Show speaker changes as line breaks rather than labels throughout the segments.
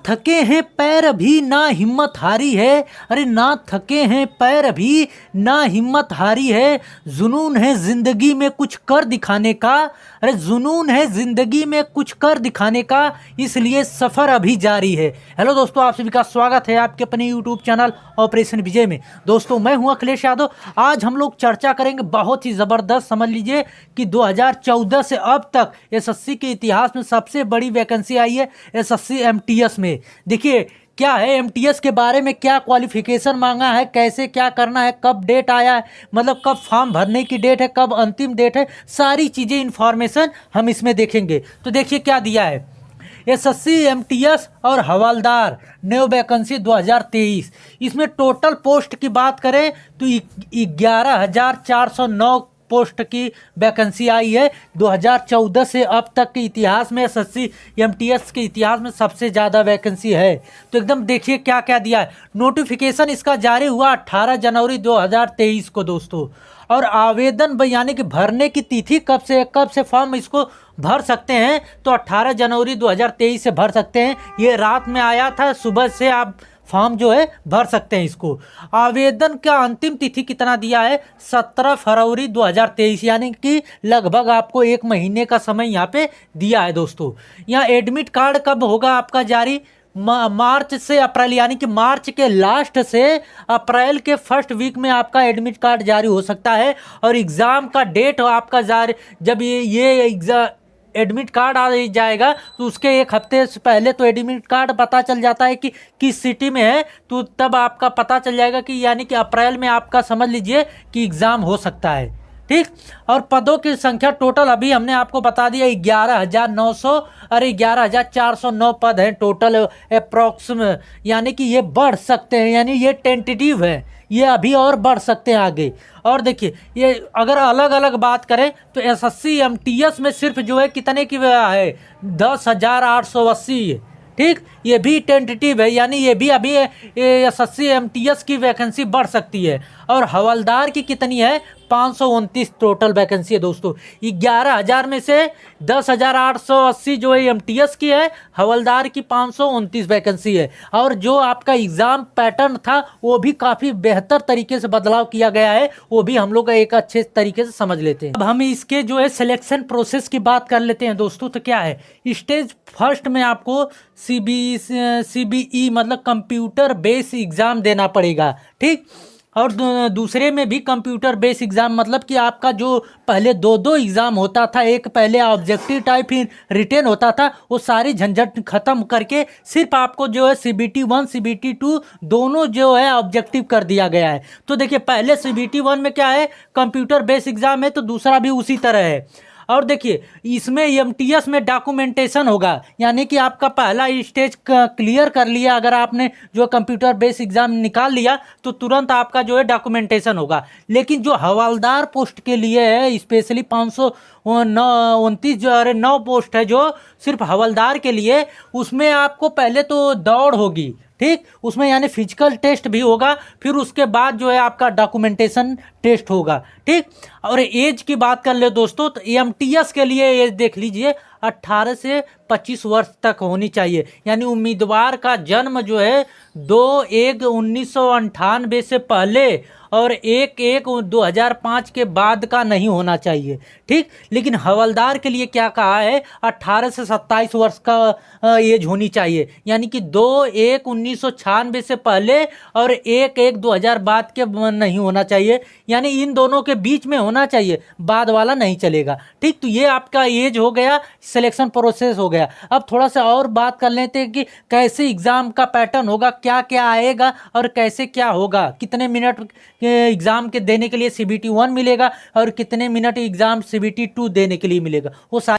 थके हैं पैर अभी ना हिम्मत हारी है। अरे ना थके हैं पैर अभी ना हिम्मत हारी है। जुनून है जिंदगी में कुछ कर दिखाने का। अरे जुनून है जिंदगी में कुछ कर दिखाने का, इसलिए सफ़र अभी जारी है। हेलो दोस्तों, आप सभी का स्वागत है आपके अपने यूट्यूब चैनल ऑपरेशन विजय में। दोस्तों मैं हूं अखिलेश यादव। आज हम लोग चर्चा करेंगे बहुत ही ज़बरदस्त, समझ लीजिए कि 2014 से अब तक एसएससी के इतिहास में सबसे बड़ी वैकेंसी आई है एसएससी एमटीएस में। देखिए क्या है एमटीएस के बारे में, क्या क्वालिफिकेशन मांगा है, कैसे क्या करना है, कब डेट आया है, मतलब कब फॉर्म भरने की डेट है, कब अंतिम डेट है, सारी चीज़ें इन्फॉर्मेशन हम इसमें देखेंगे। तो देखिए क्या दिया है, एसएससी एमटीएस और हवलदार न्यू वैकेंसी 2023। इसमें टोटल पोस्ट की बात करें तो 11,409 पोस्ट की वैकेंसी आई है। 2014 से अब तक के इतिहास में एसएससी एमटीएस के इतिहास में सबसे ज़्यादा वैकेंसी है। तो एकदम देखिए क्या क्या दिया है। नोटिफिकेशन इसका जारी हुआ 18 जनवरी 2023 को दोस्तों। और आवेदन यानी कि भरने की तिथि कब से फॉर्म इसको भर सकते हैं, तो 18 जनवरी 2023 से भर सकते हैं। ये रात में आया था, सुबह से आप फॉर्म जो है भर सकते हैं इसको। आवेदन का अंतिम तिथि कितना दिया है, 17 फरवरी 2023, यानी कि लगभग आपको 1 महीने का समय यहाँ पे दिया है दोस्तों। यहाँ एडमिट कार्ड कब होगा आपका जारी, मार्च से अप्रैल, यानी कि मार्च के लास्ट से अप्रैल के फर्स्ट वीक में आपका एडमिट कार्ड जारी हो सकता है। और एग्ज़ाम का डेट आपका जारी, जब ये एग्ज़ाम एडमिट कार्ड आ जाएगा तो उसके 1 हफ्ते से पहले तो एडमिट कार्ड पता चल जाता है कि किस सिटी में है, तो तब आपका पता चल जाएगा कि यानी कि अप्रैल में आपका समझ लीजिए कि एग्ज़ाम हो सकता है। ठीक। और पदों की संख्या टोटल अभी हमने आपको बता दिया 11,900, अरे 11,409 पद हैं टोटल अप्रॉक्स में, यानी कि ये बढ़ सकते हैं, यानी ये टेंटेटिव है, ये अभी और बढ़ सकते हैं आगे। और देखिए ये अगर अलग अलग बात करें तो एसएससी एमटीएस में सिर्फ जो है कितने की है, 10,880 है। ठीक, ये भी टेंटेटिव है, यानी ये भी अभी एसएससी एमटीएस की वैकेंसी बढ़ सकती है। और हवलदार की कितनी है, 529 टोटल वैकेंसी है दोस्तों। 11,000 में से 10,880 जो है एमटीएस की है, हवलदार की 529 वैकेंसी है। और जो आपका एग्ज़ाम पैटर्न था वो भी काफ़ी बेहतर तरीके से बदलाव किया गया है, वो भी हम लोग एक अच्छे तरीके से समझ लेते हैं। अब हम इसके जो है सिलेक्शन प्रोसेस की बात कर लेते हैं दोस्तों। तो क्या है, स्टेज फर्स्ट में आपको सीबीई मतलब कंप्यूटर बेस एग्ज़ाम देना पड़ेगा। ठीक। और दूसरे में भी कंप्यूटर बेस एग्ज़ाम, मतलब कि आपका जो पहले दो एग्ज़ाम होता था, एक पहले ऑब्जेक्टिव टाइप फिर रिटेन होता था, वो सारी झंझट ख़त्म करके सिर्फ आपको जो है CBT 1 CBT 2 दोनों जो है ऑब्जेक्टिव कर दिया गया है। तो देखिए पहले CBT 1 में क्या है, कंप्यूटर बेस एग्ज़ाम है, तो दूसरा भी उसी तरह है। और देखिए इसमें एमटीएस में डॉक्यूमेंटेशन होगा, यानी कि आपका पहला स्टेज क्लियर कर लिया, अगर आपने जो कंप्यूटर बेस एग्ज़ाम निकाल लिया तो तुरंत आपका जो है डॉक्यूमेंटेशन होगा। लेकिन जो हवलदार पोस्ट के लिए है स्पेशली 529 जो 9 पोस्ट है जो सिर्फ हवलदार के लिए, उसमें आपको पहले तो दौड़ होगी। ठीक, उसमें यानी फिजिकल टेस्ट भी होगा, फिर उसके बाद जो है आपका डॉक्यूमेंटेशन टेस्ट होगा। ठीक। और एज की बात कर ले दोस्तों, तो एमटीएस के लिए एज देख लीजिए 18 से 25 वर्ष तक होनी चाहिए, यानी उम्मीदवार का जन्म जो है 2/1/1998 से पहले और 1/1/2005 के बाद का नहीं होना चाहिए। ठीक। लेकिन हवलदार के लिए क्या कहा है, 18 से 27 वर्ष का एज होनी चाहिए, यानी कि 2/1/1996 से पहले और 1/1/2000 बाद के नहीं होना चाहिए, यानी इन दोनों के बीच में होना चाहिए, बाद वाला नहीं चलेगा। ठीक। तो ये आपका एज हो गया, सिलेक्शन प्रोसेस हो गया। अब थोड़ा सा और बात कर लेते हैं कि कैसे एग्ज़ाम का पैटर्न होगा, क्या क्या आएगा और कैसे क्या होगा, कितने मिनट एग्ज़ाम के देने के लिए CBT 1 मिलेगा और कितने मिनट एग्ज़ाम CBT 2 देने के लिए मिलेगा, वो सारे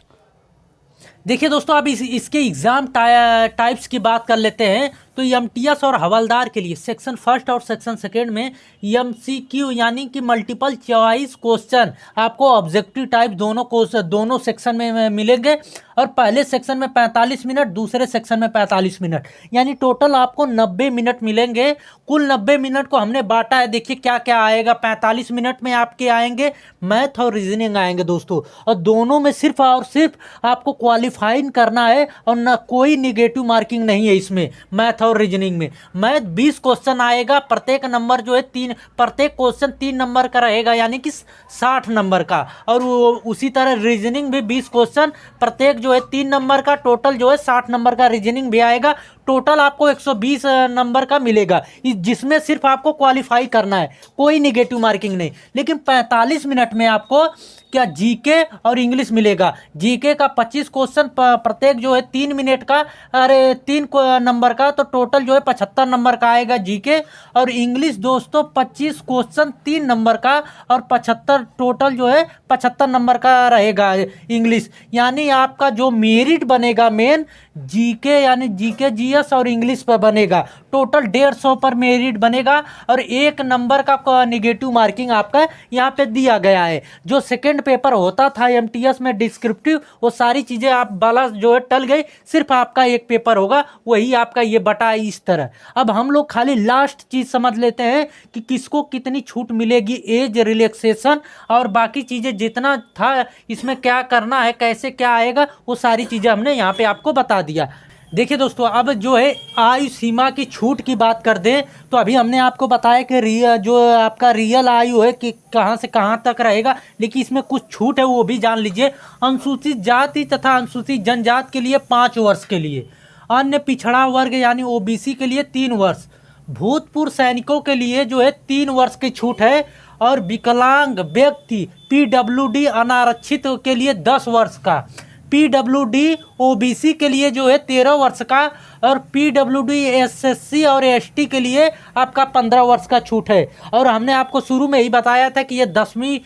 देखिए दोस्तों। अब इसके एग्ज़ाम टाइप्स की बात कर लेते हैं। तो तो एमटीएस और हवलदार के लिए सेक्शन फर्स्ट और सेक्शन सेकेंड में एमसीक्यू यानी कि मल्टीपल चॉइस क्वेश्चन आपको ऑब्जेक्टिव टाइप दोनों सेक्शन में मिलेंगे। और पहले सेक्शन में 45 मिनट, दूसरे सेक्शन में 45 मिनट, यानी टोटल आपको 90 मिनट मिलेंगे। कुल 90 मिनट को हमने बांटा है। देखिए क्या क्या आएगा। 45 मिनट में आपके आएंगे मैथ और रीजनिंग आएंगे दोस्तों, और दोनों में सिर्फ और सिर्फ आपको क्वालिफाइंग करना है और ना कोई निगेटिव मार्किंग नहीं है इसमें। मैथ और रीजनिंग में मैथ 20 क्वेश्चन आएगा, प्रत्येक नंबर जो है प्रत्येक क्वेश्चन 3 नंबर का रहेगा, यानी कि 60 नंबर का। और उसी तरह रीजनिंग भी 20 क्वेश्चन, प्रत्येक जो है 3 नंबर का, टोटल जो है 60 नंबर का रीजनिंग भी आएगा। टोटल आपको 120 नंबर का मिलेगा, जिसमें सिर्फ आपको क्वालिफाई करना है, कोई निगेटिव मार्किंग नहीं। लेकिन 45 मिनट में आपको क्या जीके और इंग्लिश मिलेगा। जीके का 25 क्वेश्चन, प्रत्येक जो है 3 मिनट का, अरे 3 नंबर का, तो टोटल जो है 75 नंबर का आएगा जीके। और इंग्लिश दोस्तों 25 क्वेश्चन 3 नंबर का, और 75 टोटल जो है 75 नंबर का रहेगा इंग्लिश। यानी आपका जो मेरिट बनेगा मेन जीके यानी जीके जीएस और इंग्लिश पर बनेगा। टोटल 150 पर मेरिट बनेगा, और 1 नंबर का निगेटिव मार्किंग आपका यहाँ पे दिया गया है। जो सेकेंड पेपर होता था एमटीएस में डिस्क्रिप्टिव, वो सारी चीज़ें आप वाला जो है टल गई, सिर्फ आपका एक पेपर होगा, वही आपका ये बटा है इस तरह। अब हम लोग खाली लास्ट चीज़ समझ लेते हैं कि किसको कितनी छूट मिलेगी, एज रिलैक्सेशन और बाकी चीज़ें जितना था इसमें क्या करना है, कैसे क्या आएगा, वो सारी चीज़ें हमने यहाँ पे आपको बता दिया। देखिए दोस्तों, अब जो है आयु सीमा की छूट की बात कर दें तो अभी हमने आपको बताया कि जो आपका रियल आयु है कि कहाँ से कहाँ तक रहेगा, लेकिन इसमें कुछ छूट है वो भी जान लीजिए। अनुसूचित जाति तथा अनुसूचित जनजाति के लिए 5 वर्ष के लिए, अन्य पिछड़ा वर्ग यानी ओबीसी के लिए 3 वर्ष, भूतपूर्व सैनिकों के लिए जो है 3 वर्ष की छूट है, और विकलांग व्यक्ति पीडब्ल्यूडी अनारक्षित के लिए 10 वर्ष का, पीडब्ल्यूडी ओबीसी के लिए जो है 13 वर्ष का, और पीडब्ल्यूडी एसएससी और एसटी के लिए आपका 15 वर्ष का छूट है। और हमने आपको शुरू में ही बताया था कि ये 10वीं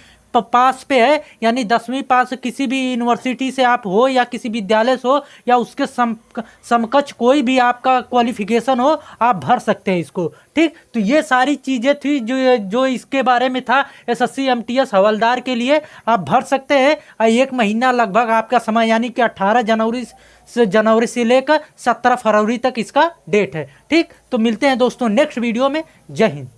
पास पे है, यानी 10वीं पास किसी भी यूनिवर्सिटी से आप हो या किसी विद्यालय से हो या उसके समकक्ष कोई भी आपका क्वालिफिकेशन हो, आप भर सकते हैं इसको। ठीक, तो ये सारी चीज़ें थी जो इसके बारे में था। एसएससी एमटीएस हवलदार के लिए आप भर सकते हैं। 1 महीना लगभग आपका समय, यानी कि 18 जनवरी से लेकर 17 फरवरी तक इसका डेट है। ठीक, तो मिलते हैं दोस्तों नेक्स्ट वीडियो में। जय हिंद।